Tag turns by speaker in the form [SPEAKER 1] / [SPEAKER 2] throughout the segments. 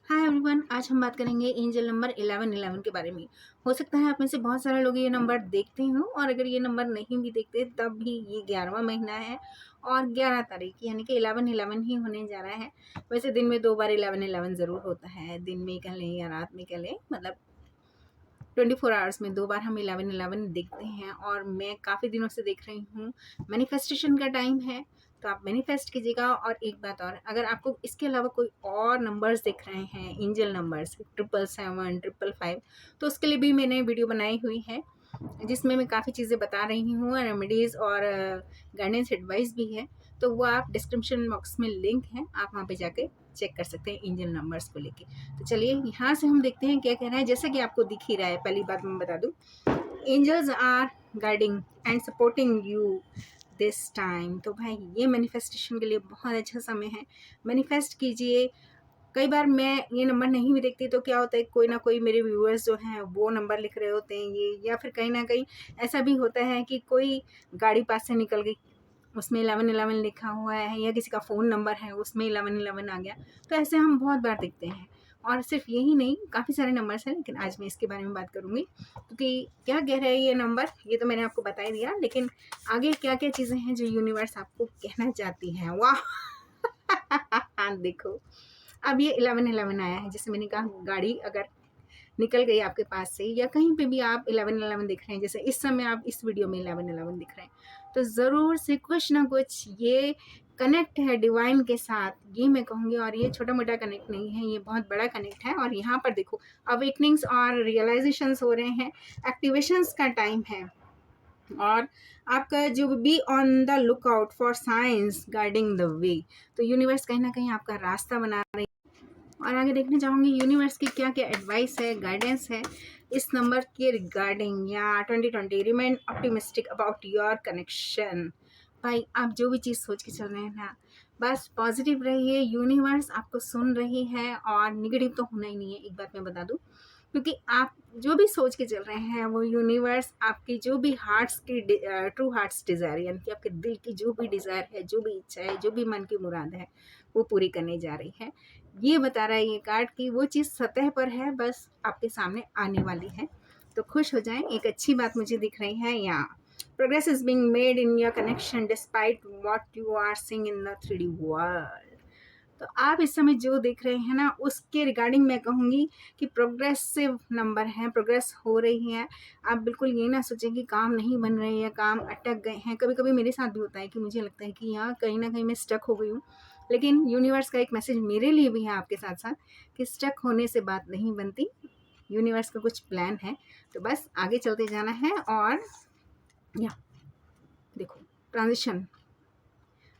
[SPEAKER 1] Hi everyone, आज हम बात करेंगे एंजल नंबर 1111 के बारे में। हो सकता है आप में से बहुत सारे लोग ये नंबर देखते हों, और अगर ये नंबर नहीं भी देखते तब भी ये 11वां महीना है और 11 तारीख यानी कि 1111 ही होने जा रहा है। वैसे दिन में 2 बार 1111 ज़रूर होता है, दिन में कह लें या रात में कह लें, मतलब 24 आवर्स में 2 बार हम 1111 देखते हैं। और मैं काफ़ी दिनों से देख रही हूँ, मैनिफेस्टेशन का टाइम है, तो आप मैनिफेस्ट कीजिएगा। और एक बात और, अगर आपको इसके अलावा कोई और नंबर्स दिख रहे हैं, एंजल नंबर्स 777 555, तो उसके लिए भी मैंने वीडियो बनाई हुई है जिसमें मैं काफ़ी चीज़ें बता रही हूँ, रेमेडीज़ और गाइडेंस एडवाइस भी है। तो वो आप डिस्क्रिप्शन बॉक्स में लिंक है, आप वहाँ पे जाके चेक कर सकते हैं एंजल नंबर्स को लेके। तो चलिए यहाँ से हम देखते हैं क्या कह रहा है। जैसा कि आपको दिख ही रहा है, पहली बात मैं बता दूँ, angels are guiding and supporting you this time. तो भाई ये मैनिफेस्टेशन के लिए बहुत अच्छा समय है, मैनिफेस्ट कीजिए। कई बार मैं ये नंबर नहीं भी देखती तो क्या होता है, कोई ना कोई मेरे व्यूअर्स जो हैं वो नंबर लिख रहे होते हैं ये, या फिर कहीं ना कहीं ऐसा भी होता है कि कोई गाड़ी पास से निकल गई, उसमें 1111 लिखा हुआ है, या किसी का फ़ोन नंबर है उसमें 1111 आ गया। तो ऐसे हम बहुत बार देखते हैं। और सिर्फ यही नहीं, काफ़ी सारे नंबर्स हैं, लेकिन आज मैं इसके बारे में बात करूँगी क्योंकि क्या कह रहा है ये नंबर, ये तो मैंने आपको बता ही दिया, लेकिन आगे क्या क्या चीज़ें हैं जो यूनिवर्स आपको कहना चाहती है। वाह देखो, अब ये 1111 आया है, जैसे मैंने कहा गाड़ी अगर निकल गई आपके पास से, या कहीं पे भी आप 1111 दिख रहे हैं, जैसे इस समय आप इस वीडियो में 1111 दिख रहे हैं, तो ज़रूर से कुछ ना कुछ ये कनेक्ट है डिवाइन के साथ, ये मैं कहूँगी। और ये छोटा मोटा कनेक्ट नहीं है, ये बहुत बड़ा कनेक्ट है। और यहाँ पर देखो, अवेकनिंग्स और रियलाइजेशंस हो रहे हैं, एक्टिवेशंस का टाइम है। और आपका जो be on the look out for science guiding the way, तो यूनिवर्स कहीं ना कहीं आपका रास्ता बना रही है। और आगे देखना चाहूँगी यूनिवर्स की क्या क्या एडवाइस है, गाइडेंस है इस नंबर के रिगार्डिंग, या 2020 remain optimistic about your connection. भाई आप जो भी चीज़ सोच के चल रहे हैं ना, बस पॉजिटिव रहिए, यूनिवर्स आपको सुन रही है। और निगेटिव तो होना ही नहीं है, एक बात मैं बता दूं, क्योंकि आप जो भी सोच के चल रहे हैं वो यूनिवर्स आपकी जो भी हार्ट्स की ट्रू हार्ट्स डिज़ायर, यानी कि आपके दिल की जो भी डिज़ायर है, जो भी इच्छा है, जो भी मन की मुराद है, वो पूरी करने जा रही है। ये बता रहा है ये कार्ड कि वो चीज़ सतह पर है, बस आपके सामने आने वाली है। तो खुश हो जाएं। एक अच्छी बात मुझे दिख रही है यहाँ, progress is being made in your connection despite what you are seeing in the 3D world. तो आप इस समय जो देख रहे हैं ना, उसके रिगार्डिंग मैं कहूँगी कि प्रोग्रेसिव नंबर है, प्रोग्रेस हो रही है। आप बिल्कुल ये ना सोचें कि काम नहीं बन रहे हैं, काम अटक गए हैं। कभी कभी मेरे साथ भी होता है कि मुझे लगता है कि यहाँ कहीं ना कहीं मैं स्टक हो गई हूँ, लेकिन यूनिवर्स का एक मैसेज मेरे लिए भी है आपके साथ साथ, कि स्टक होने से बात नहीं बनती, यूनिवर्स का कुछ प्लान है, तो बस आगे चलते जाना है। और या देखो, ट्रांजिशन,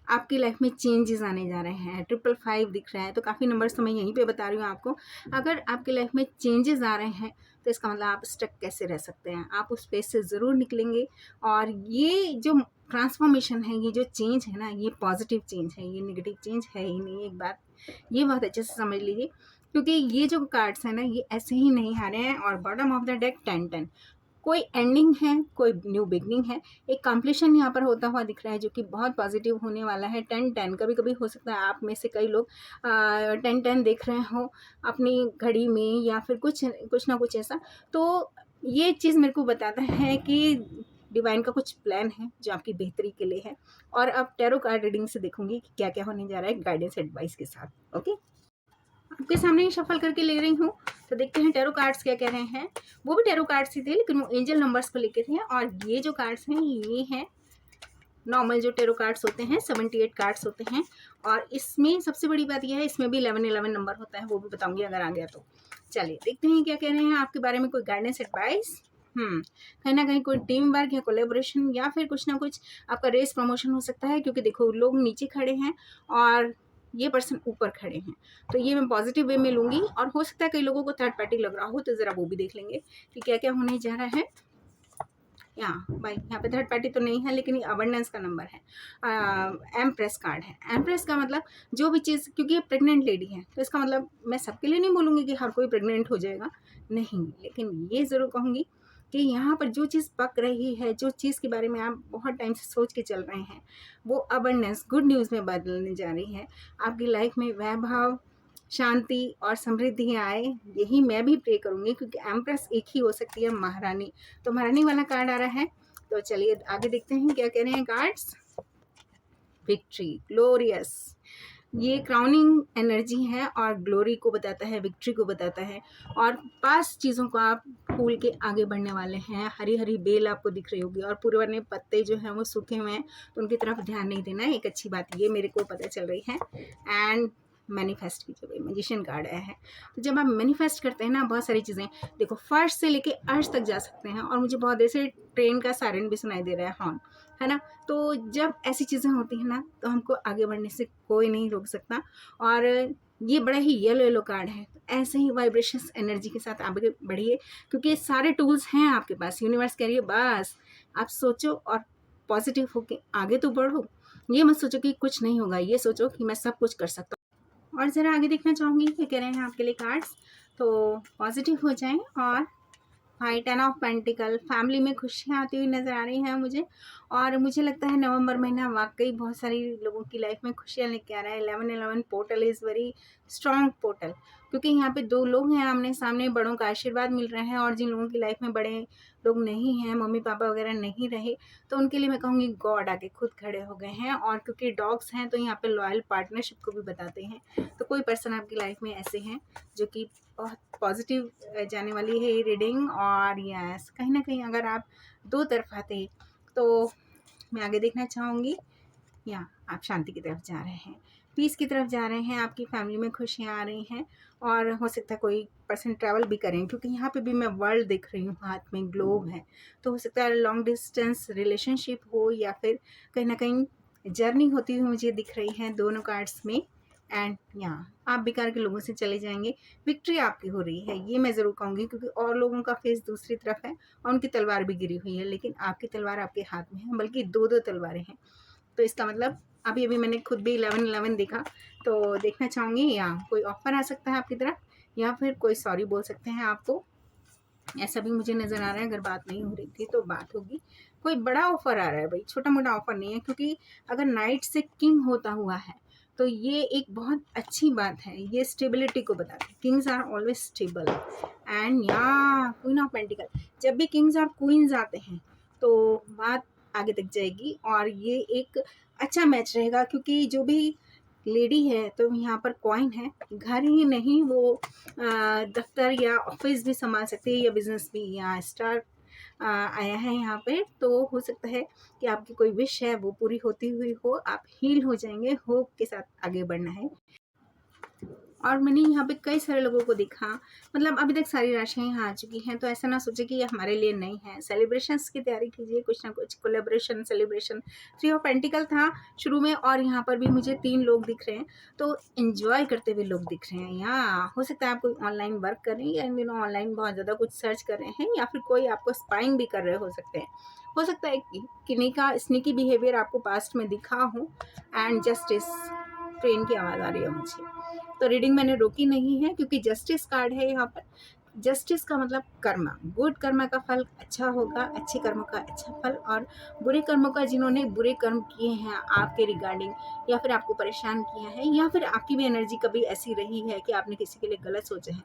[SPEAKER 1] आपकी लाइफ में चेंजेस आने जा रहे हैं। 555 दिख रहा है, तो काफ़ी नंबर्स तो मैं यहीं पे बता रही हूँ आपको। अगर आपकी लाइफ में चेंजेस आ रहे हैं तो इसका मतलब आप स्टक कैसे रह सकते हैं, आप उस फेज से ज़रूर निकलेंगे। और ये जो ट्रांसफॉर्मेशन है, ये जो चेंज है ना, ये पॉजिटिव चेंज है, ये नेगेटिव चेंज है ही नहीं। एक बात ये बहुत अच्छे से समझ लीजिए, क्योंकि ये जो कार्ड्स हैं ना, ये ऐसे ही नहीं आ रहे हैं। और बॉटम ऑफ द डेक 10-10, कोई एंडिंग है, कोई न्यू बिगनिंग है, एक कंप्लीशन यहाँ पर होता हुआ दिख रहा है, जो कि बहुत पॉजिटिव होने वाला है। 10-10, कभी कभी हो सकता है आप में से कई लोग 10-10 देख रहे हो अपनी घड़ी में, या फिर कुछ कुछ ना कुछ ऐसा। तो ये चीज़ मेरे को बताता है कि डिवाइन का कुछ प्लान है जो आपकी बेहतरी के लिए है। और अब टैरो कार्ड रीडिंग से देखूंगी कि क्या क्या होने जा रहा है गाइडेंस एडवाइस के साथ। ओके, आपके सामने ही शफल करके ले रही हूँ, तो देखते हैं टैरो कार्ड्स क्या कह रहे हैं। वो भी टैरो कार्ड्स ही थे, लेकिन वो एंजल नंबर्स को लेके थे। और ये जो कार्ड्स हैं, ये हैं नॉर्मल जो टैरो कार्ड्स होते हैं, 78 कार्ड्स होते हैं। और इसमें सबसे बड़ी बात यह है, इसमें भी 11-11 नंबर होता है, वो भी बताऊंगी अगर आ गया तो। चलिए देखते हैं क्या कह रहे हैं आपके बारे में, कोई गाइडेंस एडवाइस। कहीं ना कहीं कोई टीम वर्क या कोलेबोरेशन, या फिर कुछ ना कुछ आपका रेस प्रमोशन हो सकता है, क्योंकि देखो लोग नीचे खड़े हैं और ये पर्सन ऊपर खड़े हैं। तो ये मैं पॉजिटिव वे में लूँगी। और हो सकता है कई लोगों को थर्ड पार्टी लग रहा हो, तो ज़रा वो भी देख लेंगे कि क्या क्या होने जा रहा है। यहाँ भाई, यहाँ पे थर्ड पार्टी तो नहीं है, लेकिन ये अबंडेंस का नंबर है। एम्प्रेस कार्ड है। एम्प्रेस का मतलब जो भी चीज़, क्योंकि ये प्रेग्नेंट लेडी है, तो इसका मतलब मैं सबके लिए नहीं बोलूँगी कि हर कोई प्रेग्नेंट हो जाएगा, नहीं, लेकिन ये ज़रूर कहूँगी कि यहाँ पर जो चीज़ पक रही है, जो चीज़ के बारे में आप बहुत टाइम से सोच के चल रहे हैं, वो अबंडेंस गुड न्यूज़ में बदलने जा रही है। आपकी लाइफ में वैभव, शांति और समृद्धि आए, यही मैं भी प्रे करूँगी, क्योंकि एम्प्रेस एक ही हो सकती है महारानी। तो महारानी वाला कार्ड आ रहा है, तो चलिए आगे देखते हैं क्या कह रहे हैं कार्ड्स। विक्ट्री, ग्लोरियस, ये क्राउनिंग एनर्जी है और ग्लोरी को बताता है, विक्ट्री को बताता है, और पास चीज़ों को आप फूल के आगे बढ़ने वाले हैं। हरी हरी बेल आपको दिख रही होगी और पुरवने पत्ते जो हैं वो सूखे हुए हैं, तो उनकी तरफ ध्यान नहीं देना है, एक अच्छी बात ये मेरे को पता चल रही है। एंड मैनिफेस्ट कीजिए, मैजिशियन कार्ड आया है। तो जब आप मैनिफेस्ट करते हैं ना, बहुत सारी चीज़ें देखो, फर्श से लेके अर्श तक जा सकते हैं, और मुझे बहुत देर से ट्रेन का सायरन भी सुनाई दे रहा है, हॉर्न, है ना। तो जब ऐसी चीज़ें होती हैं ना, तो हमको आगे बढ़ने से कोई नहीं रोक सकता। और ये बड़ा ही येलो येलो कार्ड है, तो ऐसे ही वाइब्रेशंस एनर्जी के साथ आगे बढ़िए, क्योंकि ये सारे टूल्स हैं आपके पास। यूनिवर्स कह रही है बस आप सोचो और पॉजिटिव होके आगे तो बढ़ो। ये मत सोचो कि कुछ नहीं होगा, ये सोचो कि मैं सब कुछ कर सकता हूँ। और ज़रा आगे देखना चाहूँगी क्या कह रहे हैं आपके लिए कार्ड्स। तो पॉजिटिव हो जाएं, और हाई 10 ऑफ पेंटिकल, फैमिली में खुशियाँ आती हुई नज़र आ रही हैं मुझे। और मुझे लगता है नवंबर महीना वाकई बहुत सारी लोगों की लाइफ में खुशियाँ लेके आ रहा है। 11-11 portal is very strong portal, क्योंकि यहाँ पे दो लोग हैं आमने सामने, बड़ों का आशीर्वाद मिल रहा है। और जिन लोगों की लाइफ में बड़े लोग नहीं हैं, मम्मी पापा वगैरह नहीं रहे, तो उनके लिए मैं कहूँगी गॉड आके खुद खड़े हो गए हैं। और क्योंकि डॉग्स हैं तो यहाँ पे लॉयल पार्टनरशिप को भी बताते हैं। तो कोई पर्सन आपकी लाइफ में ऐसे हैं जो कि बहुत पॉजिटिव जाने वाली है ये रीडिंग। और यस, कहीं ना कहीं अगर आप दो तरफा थे, तो मैं आगे देखना चाहूँगी, या आप शांति की तरफ जा रहे हैं, पीस की तरफ जा रहे हैं, आपकी फैमिली में खुशियाँ आ रही हैं। और हो सकता है कोई पर्सन ट्रैवल भी करें, क्योंकि यहाँ पे भी मैं वर्ल्ड देख रही हूँ, हाथ में ग्लोब है। तो हो सकता है लॉन्ग डिस्टेंस रिलेशनशिप हो, या फिर कहीं ना कहीं जर्नी होती हुई मुझे दिख रही है दोनों कार्ड्स में। एंड यहाँ आप बेकार के लोगों से चले जाएंगे, विक्ट्री आपकी हो रही है, ये मैं ज़रूर कहूँगी, क्योंकि और लोगों का फेस दूसरी तरफ है और उनकी तलवार भी गिरी हुई है, लेकिन आपकी तलवार आपके हाथ में है, बल्कि दो दो तलवारें हैं। तो इसका मतलब अभी अभी मैंने खुद भी 11-11 देखा, तो देखना चाहूँगी या कोई ऑफर आ सकता है आपकी तरफ, या फिर कोई सॉरी बोल सकते हैं आपको, ऐसा भी मुझे नज़र आ रहा है। अगर बात नहीं हो रही थी तो बात होगी, कोई बड़ा ऑफर आ रहा है भाई, छोटा मोटा ऑफर नहीं है। क्योंकि अगर नाइट से किंग होता हुआ है, तो ये एक बहुत अच्छी बात है, ये स्टेबिलिटी को बताता है। Kings are always stable. And या क्वीन ऑफ पेंटिकल, जब भी किंग्स और क्वींस आते हैं तो बात आगे तक जाएगी, और ये एक अच्छा मैच रहेगा। क्योंकि जो भी लेडी है, तो यहाँ पर कॉइन है, घर ही नहीं वो दफ्तर या ऑफिस भी संभाल सकती है, या बिजनेस भी। यहाँ स्टार आया है यहाँ पे, तो हो सकता है कि आपकी कोई विश है वो पूरी होती हुई हो, आप हील हो जाएंगे, होप के साथ आगे बढ़ना है। और मैंने यहाँ पे कई सारे लोगों को देखा, मतलब अभी तक सारी राशियाँ यहाँ आ चुकी हैं, तो ऐसा ना सोचे कि ये हमारे लिए नहीं है। सेलिब्रेशंस की तैयारी कीजिए, कुछ ना कुछ कोलेब्रेशन, सेलिब्रेशन। 3 ऑफ पेंटिकल था शुरू में, और यहाँ पर भी मुझे 3 लोग दिख रहे हैं, तो एंजॉय करते हुए लोग दिख रहे हैं। यहाँ हो सकता है आप कोई ऑनलाइन वर्क कर रहे हैं, या इन दिनों ऑनलाइन बहुत ज़्यादा कुछ सर्च कर रहे हैं, या फिर कोई आपको स्पाइंग भी कर रहे हो सकते हैं। हो सकता है कि किन्हीं का स्नीकी बिहेवियर आपको पास्ट में दिखा हो। एंड जस्टिस, ट्रेन की आवाज़ आ रही है मुझे, तो रीडिंग मैंने रोकी नहीं है, क्योंकि जस्टिस कार्ड है यहाँ पर। जस्टिस का मतलब कर्मा, गुड कर्मा का फल अच्छा होगा, अच्छे कर्मों का अच्छा फल। और बुरे कर्मों का, जिन्होंने बुरे कर्म किए हैं आपके रिगार्डिंग, या फिर आपको परेशान किया है, या फिर आपकी भी एनर्जी कभी ऐसी रही है कि आपने किसी के लिए गलत सोचा है,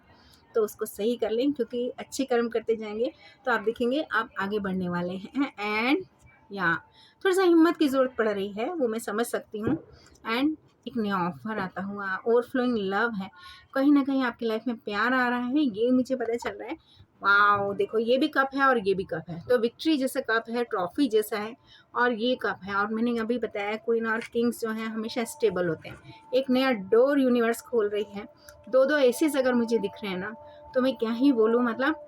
[SPEAKER 1] तो उसको सही कर लें, क्योंकि अच्छे कर्म करते जाएंगे तो आप देखेंगे आप आगे बढ़ने वाले हैं। एंड या थोड़ा सा हिम्मत की ज़रूरत पड़ रही है, वो मैं समझ सकती हूँ। एंड एक नया ऑफर आता हुआ, ओवरफ्लोइंग लव है, कहीं ना कहीं आपकी लाइफ में प्यार आ रहा है, ये मुझे पता चल रहा है। वाओ, देखो ये भी कप है और ये भी कप है, तो विक्ट्री जैसा कप है, ट्रॉफी जैसा है, और ये कप है। और मैंने अभी बताया क्वीन और किंग्स जो हैं हमेशा स्टेबल होते हैं। एक नया डोर यूनिवर्स खोल रही है, दो दो एसेस अगर मुझे दिख रहे हैं ना, तो मैं क्या ही बोलूँ। मतलब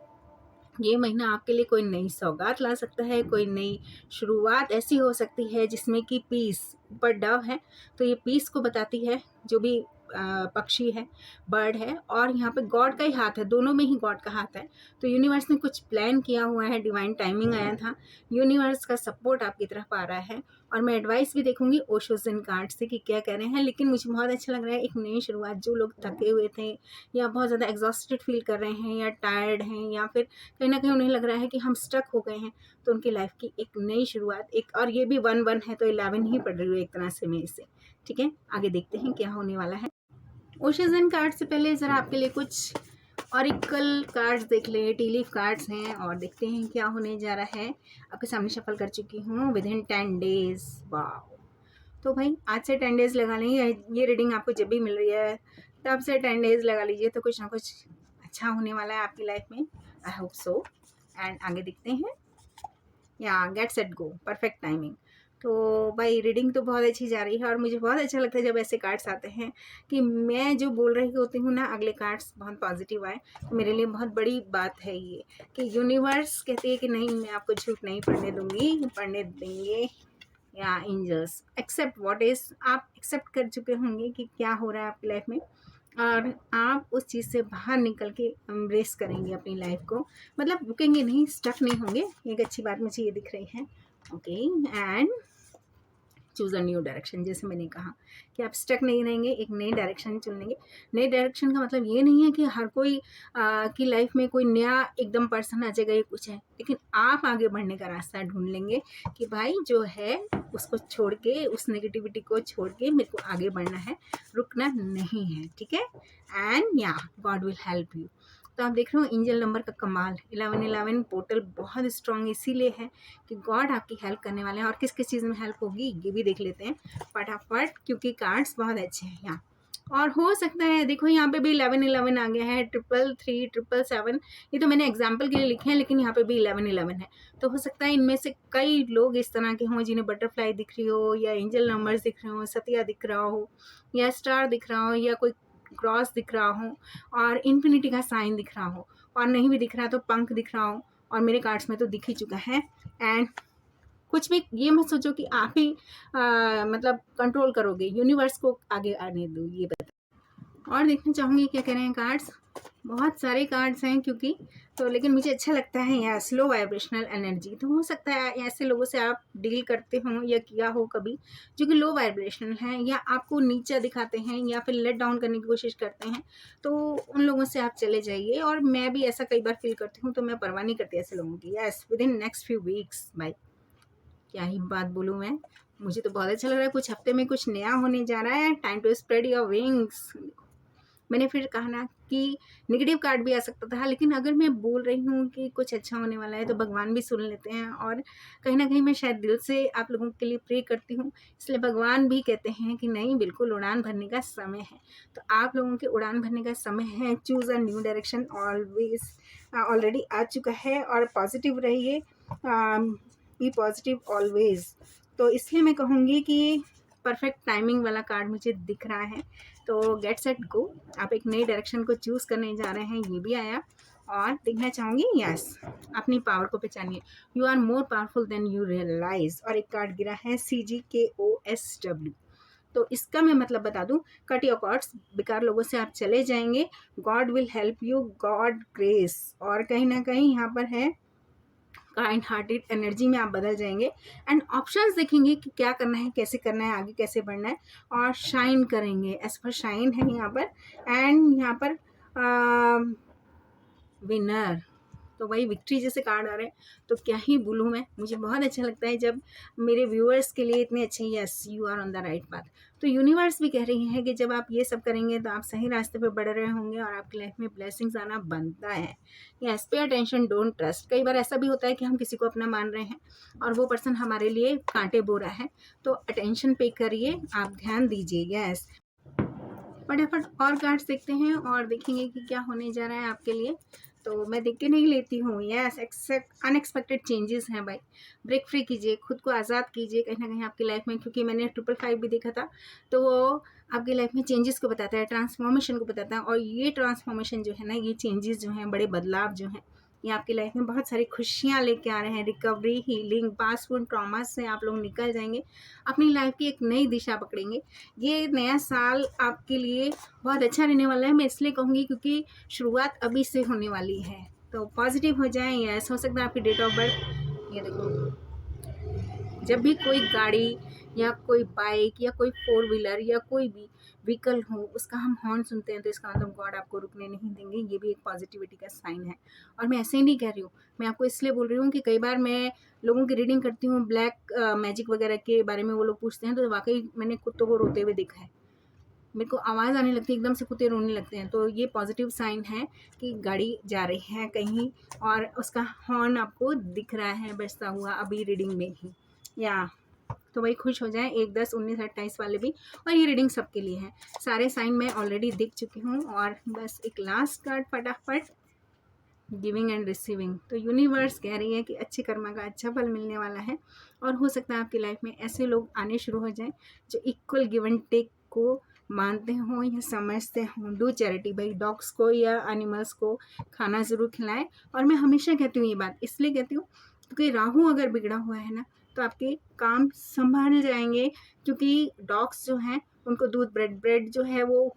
[SPEAKER 1] ये महीना आपके लिए कोई नई सौगात ला सकता है, कोई नई शुरुआत ऐसी हो सकती है जिसमें कि पीस, ऊपर डव है तो ये पीस को बताती है। जो भी पक्षी है, बर्ड है, और यहाँ पे गॉड का ही हाथ है, दोनों में ही गॉड का हाथ है। तो यूनिवर्स ने कुछ प्लान किया हुआ है, डिवाइन टाइमिंग आया था, यूनिवर्स का सपोर्ट आपकी तरफ आ रहा है। और मैं एडवाइस भी देखूंगी ओशोजन कार्ड से कि क्या कह रहे हैं। लेकिन मुझे बहुत अच्छा लग रहा है, एक नई शुरुआत। जो लोग थके हुए थे, या बहुत ज़्यादा एग्जॉस्टेड फील कर रहे हैं, या टायर्ड हैं, या फिर कहीं ना कहीं उन्हें लग रहा है कि हम स्टक हो गए हैं, तो उनकी लाइफ की एक नई शुरुआत। एक और ये भी 1-1 है, तो 11 ही पढ़ रही हूँ एक तरह से मैं इसे। ठीक है, आगे देखते हैं क्या होने वाला है। ओशंस कार्ड से पहले ज़रा आपके लिए कुछ ऑरिकल कार्ड्स देख लें। टी लीफ कार्ड्स हैं और देखते हैं क्या होने जा रहा है। आपके सामने शफल कर चुकी हूँ विद इन 10 डेज। वाह, तो भाई आज से 10 डेज़ लगा लें। ये रीडिंग आपको जब भी मिल रही है तब से 10 डेज़ लगा लीजिए, तो कुछ ना कुछ अच्छा होने वाला है आपकी लाइफ में। I hope so. एंड आगे देखते हैं। या get set go, perfect timing. तो भाई रीडिंग तो बहुत अच्छी जा रही है और मुझे बहुत अच्छा लगता है जब ऐसे कार्ड्स आते हैं कि मैं जो बोल रही होती हूँ ना, अगले कार्ड्स बहुत पॉजिटिव आए, तो मेरे लिए बहुत बड़ी बात है ये कि यूनिवर्स कहती है कि नहीं, मैं आपको झूठ नहीं पढ़ने दूंगी, पढ़ने देंगे। या एंजल्स एक्सेप्ट व्हाट इज, आप एक्सेप्ट कर चुके होंगे कि क्या हो रहा है आपकी लाइफ में और आप उस चीज़ से बाहर निकल के एम्ब्रेस करेंगे अपनी लाइफ को। मतलब रुकेंगे नहीं, स्टक नहीं होंगे। एक अच्छी बात मुझे ये दिख रही है। Okay, and choose a new direction. जैसे मैंने कहा कि आप स्टक नहीं रहेंगे, एक नई डायरेक्शन चुन लेंगे। नई डायरेक्शन का मतलब ये नहीं है कि हर कोई की लाइफ में कोई नया एकदम पर्सन आ जाएगा, ये कुछ है, लेकिन आप आगे बढ़ने का रास्ता ढूंढ लेंगे कि भाई जो है उसको छोड़ के, उस नेगेटिविटी को छोड़ के मेरे को आगे बढ़ना है, रुकना नहीं है। ठीक है, एंड या गॉड विल हेल्प यू। तो आप देख रहे हो एंजल नंबर का कमाल, 1111 पोर्टल बहुत स्ट्रॉन्ग इसीलिए है कि गॉड आपकी हेल्प करने वाले हैं। और किस किस चीज़ में हेल्प होगी ये भी देख लेते हैं फटाफट, क्योंकि कार्ड्स बहुत अच्छे हैं यहाँ। और हो सकता है देखो यहाँ पे भी 1111 आ गया है, 333, 777। ये तो मैंने एग्जाम्पल के लिए लिखे हैं, लेकिन यहाँ पे भी 1111 है। तो हो सकता है इनमें से कई लोग इस तरह के हों जिन्हें बटरफ्लाई दिख रही हो, या एंजल नंबर्स दिख रहे हो, सतिया दिख रहा हो, या स्टार दिख रहा हो, या कोई क्रॉस दिख रहा हो, और इन्फिनिटी का साइन दिख रहा हो, और नहीं भी दिख रहा तो पंख दिख रहा हो, और मेरे कार्ड्स में तो दिख ही चुका है। एंड कुछ भी ये मत सोचो कि आप ही मतलब कंट्रोल करोगे, यूनिवर्स को आगे आने दो, ये बता। और देखना चाहूँगी क्या कह रहे हैं कार्ड्स। बहुत सारे कार्ड्स हैं क्योंकि, तो लेकिन मुझे अच्छा लगता है यहाँ स्लो वाइब्रेशनल एनर्जी। तो हो सकता है ऐसे लोगों से आप डील करते हो या किया हो कभी, जो कि लो वाइब्रेशनल हैं या आपको नीचा दिखाते हैं या फिर लेट डाउन करने की कोशिश करते हैं, तो उन लोगों से आप चले जाइए। और मैं भी ऐसा कई बार फील करती हूँ, तो मैं परवाह नहीं करती ऐसे लोगों की। Yes, with in next few weeks भाई, क्या ही बात बोलूँ मैं, मुझे तो बहुत अच्छा लग रहा है। कुछ हफ्ते में कुछ नया होने जा रहा है। Time to spread your wings. मैंने फिर कहा ना कि नेगेटिव कार्ड भी आ सकता था, लेकिन अगर मैं बोल रही हूँ कि कुछ अच्छा होने वाला है तो भगवान भी सुन लेते हैं। और कहीं ना कहीं मैं शायद दिल से आप लोगों के लिए प्रे करती हूँ, इसलिए भगवान भी कहते हैं कि नहीं, बिल्कुल उड़ान भरने का समय है। तो आप लोगों के उड़ान भरने का समय है। Choose a new direction always already आ चुका है। और पॉजिटिव रहिए, बी पॉजिटिव ऑलवेज। तो इसलिए मैं कहूँगी कि परफेक्ट टाइमिंग वाला कार्ड मुझे दिख रहा है। तो गेट सेट गो, आप एक नई डायरेक्शन को चूज़ करने जा रहे हैं, ये भी आया। और देखना चाहूँगी, यस, अपनी पावर को पहचानिए। You are more powerful than you realize. और एक कार्ड गिरा है CGKOSW। तो इसका मैं मतलब बता दूं, कट योर कॉर्ड्स, बेकार लोगों से आप चले जाएंगे। God will help you, God grace. और कहीं ना कहीं यहाँ पर है काइंड हार्टेड एनर्जी में आप बदल जाएंगे। एंड ऑप्शंस देखेंगे कि क्या करना है, कैसे करना है, आगे कैसे बढ़ना है, और शाइन करेंगे। एज पर शाइन है यहाँ पर। एंड यहाँ पर विनर, तो वही विक्ट्री जैसे कार्ड आ रहे हैं। तो क्या ही बोलूँ मैं, मुझे बहुत अच्छा लगता है जब मेरे व्यूअर्स के लिए इतने अच्छे, yes you are on the right path. तो यूनिवर्स भी कह रही है कि जब आप ये सब करेंगे तो आप सही रास्ते पे बढ़ रहे होंगे और आपकी लाइफ में ब्लेसिंग्स आना बनता है। Yes, pay attention, don't trust. कई बार ऐसा भी होता है कि हम किसी को अपना मान रहे हैं और वो पर्सन हमारे लिए कांटे बो रहा है। तो अटेंशन पे करिए, आप ध्यान दीजिए। यस, फटाफट और कार्ड्स देखते हैं और देखेंगे कि क्या होने जा रहा है आपके लिए। तो मैं देख के नहीं लेती हूँ। यस, एक्सेप्ट अनएक्सपेक्टेड चेंजेस हैं भाई। ब्रेक फ्री कीजिए, खुद को आज़ाद कीजिए कहीं ना कहीं आपकी लाइफ में, क्योंकि मैंने 555 भी देखा था। तो वो आपकी लाइफ में चेंजेस को बताता है, ट्रांसफॉर्मेशन को बताता है। और ये ट्रांसफॉर्मेशन जो है ना, ये चेंजेस जो हैं, बड़े बदलाव जो हैं, ये आपकी लाइफ में बहुत सारी खुशियाँ लेके आ रहे हैं। रिकवरी, हीलिंग, पासवर्ड ट्रॉमा से आप लोग निकल जाएंगे, अपनी लाइफ की एक नई दिशा पकड़ेंगे। ये नया साल आपके लिए बहुत अच्छा रहने वाला है। मैं इसलिए कहूँगी क्योंकि शुरुआत अभी से होने वाली है। तो पॉजिटिव हो जाएं। या ऐसा हो सकता है आपकी डेट ऑफ बर्थ, ये देखो, जब भी कोई गाड़ी या कोई बाइक या कोई 4 व्हीलर या कोई भी व्हीकल हो, उसका हम हॉर्न सुनते हैं, तो इसका मतलब गॉड आपको रुकने नहीं देंगे। ये भी एक पॉजिटिविटी का साइन है। और मैं ऐसे ही नहीं कह रही हूँ, मैं आपको इसलिए बोल रही हूँ कि कई बार मैं लोगों की रीडिंग करती हूँ, ब्लैक मैजिक वगैरह के बारे में वो लोग पूछते हैं, तो वाकई मैंने कुत्तों को रोते हुए देखा है। मेरे को आवाज़ आने लगती है, एकदम से कुत्ते रोने लगते हैं, तो ये पॉजिटिव साइन है कि गाड़ी जा रही है कहीं और उसका हॉर्न आपको दिख रहा है बजता हुआ अभी रीडिंग में ही। या तो भाई खुश हो जाएं 1, 10, 19, 28 वाले भी, और ये रीडिंग सबके लिए है। सारे साइन मैं ऑलरेडी दिख चुकी हूँ और बस एक लास्ट कार्ड फटाफट, गिविंग एंड रिसीविंग। तो यूनिवर्स कह रही है कि अच्छे कर्मा का अच्छा फल मिलने वाला है और हो सकता है आपकी लाइफ में ऐसे लोग आने शुरू हो जाएं जो इक्वल गिव एंड टेक को मानते हों या समझते हों। डू चैरिटी, भाई डॉग्स को या एनिमल्स को खाना ज़रूर खिलाएं। और मैं हमेशा कहती हूँ ये बात, इसलिए कहती हूँ क्योंकि राहु अगर बिगड़ा हुआ है ना तो आपके काम संभल जाएंगे, क्योंकि डॉग्स जो हैं उनको दूध, ब्रेड जो है वो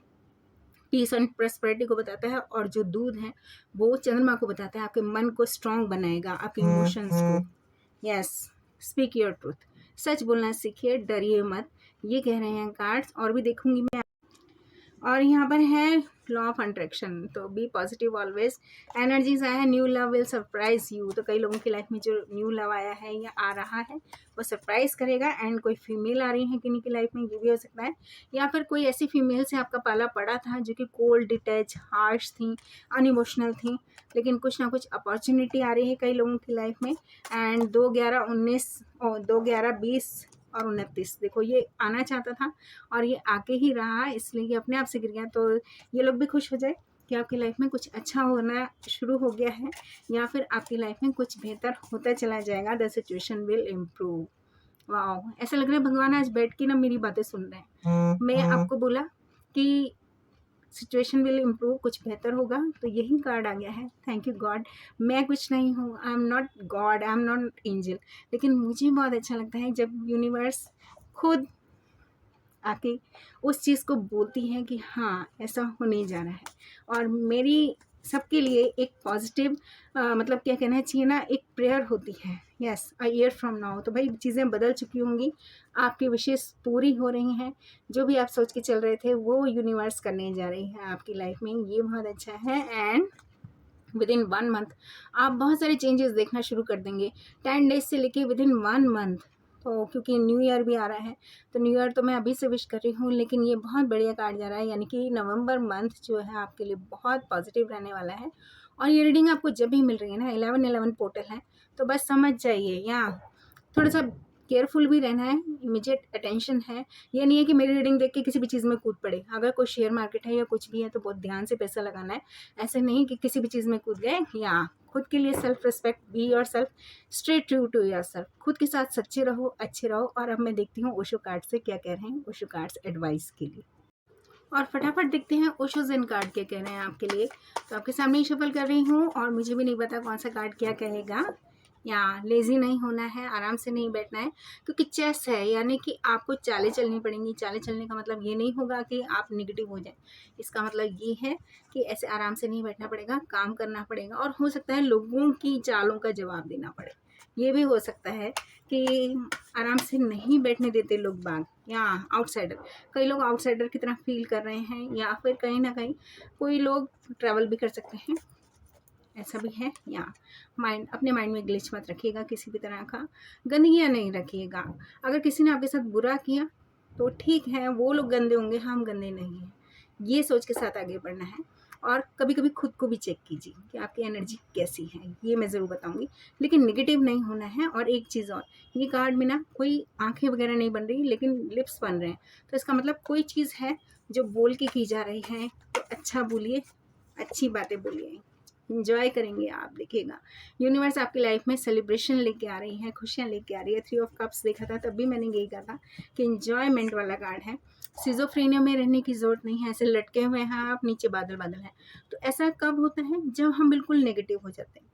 [SPEAKER 1] पीस एंड प्रॉस्पेरिटी को बताता है, और जो दूध है वो चंद्रमा को बताता है, आपके मन को स्ट्रांग बनाएगा, आपके इमोशंस को। यस, स्पीक योर ट्रूथ, सच बोलना सीखिए, डरिए मत, ये कह रहे हैं कार्ड्स। और भी देखूंगी मैं। और यहाँ पर है लॉ ऑफ अट्रैक्शन, तो बी पॉजिटिव ऑलवेज। एनर्जीज आया है, new love will surprise you. तो कई लोगों की लाइफ में जो न्यू लव आया है या आ रहा है वो सरप्राइज करेगा। एंड कोई फीमेल आ रही है किन्हीं की लाइफ में, ये भी हो सकता है, या फिर कोई ऐसी फीमेल से आपका पाला पड़ा था जो कि कोल्ड, डिटैच, हार्श थी, अनइमोशनल थी, लेकिन कुछ ना कुछ अपॉर्चुनिटी आ रही है कई लोगों की लाइफ में। एंड 2, 11, 19 और 2, 11, 20 और 29, देखो ये आना चाहता था और ये आके ही रहा, इसलिए ये अपने आप से गिर गया। तो ये लोग भी खुश हो जाए कि आपकी लाइफ में कुछ अच्छा होना शुरू हो गया है, या फिर आपकी लाइफ में कुछ बेहतर होता चला जाएगा। The situation will improve. Wow, ऐसा लग रहा है भगवान आज बैठ के ना मेरी बातें सुन रहे हैं। मैं आपको बोला कि सिचुएशन विल इम्प्रूव, कुछ बेहतर होगा, तो यही कार्ड आ गया है। Thank you God. मैं कुछ नहीं हूँ, I am not God, I am not angel, लेकिन मुझे बहुत अच्छा लगता है जब यूनिवर्स खुद आके उस चीज़ को बोलती है कि हाँ ऐसा होने जा रहा है। और मेरी सबके लिए एक पॉजिटिव मतलब क्या कहना चाहिए ना, एक प्रेयर होती है। Yes, a year from now. तो भाई चीज़ें बदल चुकी होंगी, आपकी विशेष पूरी हो रही हैं, जो भी आप सोच के चल रहे थे वो यूनिवर्स करने जा रही है आपकी लाइफ में। ये बहुत अच्छा है। एंड विद इन 1 मंथ आप बहुत सारे चेंजेस देखना शुरू कर देंगे। 10 डेज से लेके विद इन 1 मंथ। तो क्योंकि न्यू ईयर भी आ रहा है, तो न्यू ईयर तो मैं अभी से विश कर रही हूँ, लेकिन ये बहुत बढ़िया कार्ड जा रहा है, यानी कि नवंबर मंथ जो है आपके लिए बहुत पॉजिटिव रहने वाला है। और ये रीडिंग आपको जब भी मिल रही है ना, 11/11 पोर्टल है, तो बस समझ जाइए, या थोड़ा सा केयरफुल भी रहना है, इमीडिएट अटेंशन है। ये नहीं है कि मेरी रीडिंग देख के किसी भी चीज़ में कूद पड़े। अगर कोई शेयर मार्केट है या कुछ भी है तो बहुत ध्यान से पैसा लगाना है। ऐसे नहीं कि किसी भी चीज़ में कूद गए। या खुद के लिए self respect, be yourself, stay true to yourself, खुद के साथ सच्चे रहो, अच्छे रहो। और अब मैं देखती हूँ ओशो कार्ड से क्या कह रहे हैं ओशो कार्ड्स एडवाइस के लिए। और फटाफट देखते हैं ओशो ज़ेन कार्ड क्या कह रहे हैं आपके लिए। तो आपके सामने ही शफल कर रही हूँ और मुझे भी नहीं पता कौन सा कार्ड क्या कहेगा। या लेज़ी नहीं होना है, आराम से नहीं बैठना है, क्योंकि चेस है, यानी कि आपको चालें चलनी पड़ेंगी। चालें चलने का मतलब ये नहीं होगा कि आप नेगेटिव हो जाए, इसका मतलब ये है कि ऐसे आराम से नहीं बैठना पड़ेगा, काम करना पड़ेगा। और हो सकता है लोगों की चालों का जवाब देना पड़े। ये भी हो सकता है कि आराम से नहीं बैठने देते लोग बाग, या आउटसाइडर, कई लोग आउटसाइडर की तरह फील कर रहे हैं, या फिर कहीं ना कहीं कोई लोग ट्रैवल भी कर सकते हैं, ऐसा भी है। या माइंड, अपने माइंड में ग्लिच मत रखिएगा, किसी भी तरह का गंदगियाँ नहीं रखिएगा। अगर किसी ने आपके साथ बुरा किया तो ठीक है, वो लोग गंदे होंगे, हम गंदे नहीं हैं, ये सोच के साथ आगे बढ़ना है। और कभी कभी खुद को भी चेक कीजिए कि आपकी एनर्जी कैसी है, ये मैं ज़रूर बताऊंगी, लेकिन नेगेटिव नहीं होना है। और एक चीज़ और, ये कार्ड में ना कोई आंखें वगैरह नहीं बन रही, लेकिन लिप्स बन रहे हैं, तो इसका मतलब कोई चीज़ है जो बोल के की जा रही है, तो अच्छा बोलिए, अच्छी बातें बोलिए, इंजॉय करेंगे आप, देखिएगा यूनिवर्स आपकी लाइफ में सेलिब्रेशन लेके आ रही है, खुशियाँ लेके आ रही है। 3 ऑफ कप्स देखा था तब भी मैंने यही कहा था कि इंजॉयमेंट वाला कार्ड है। सिजोफ्रेनिया में रहने की ज़रूरत नहीं है, ऐसे लटके हुए हैं आप, नीचे बादल बादल हैं। तो ऐसा कब होता है, जब हम बिल्कुल नेगेटिव हो जाते हैं,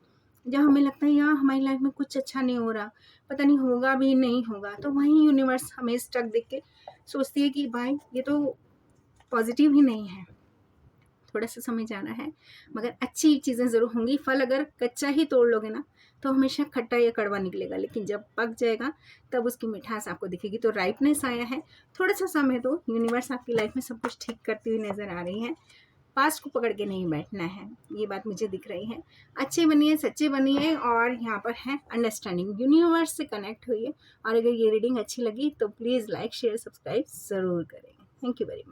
[SPEAKER 1] जब हमें लगता है यार हमारी लाइफ में कुछ अच्छा नहीं हो रहा, पता नहीं होगा भी नहीं होगा, तो वहीं यूनिवर्स हमें स्टक देख के सोचती है कि भाई ये तो पॉजिटिव ही नहीं है, थोड़ा सा समय जाना है, मगर अच्छी चीज़ें ज़रूर होंगी। फल अगर कच्चा ही तोड़ लोगे ना तो हमेशा खट्टा या कड़वा निकलेगा, लेकिन जब पक जाएगा तब उसकी मिठास आपको दिखेगी। तो राइपनेस आया है, थोड़ा सा समय दो, यूनिवर्स आपकी लाइफ में सब कुछ ठीक करती हुई नज़र आ रही है। पास्ट को पकड़ के नहीं बैठना है, ये बात मुझे दिख रही है। अच्छे बनिए, सच्चे बनिए, और यहाँ पर है अंडरस्टैंडिंग, यूनिवर्स से कनेक्ट हुई है। और अगर ये रीडिंग अच्छी लगी तो प्लीज़ लाइक, शेयर, सब्सक्राइब ज़रूर करें। Thank you very much.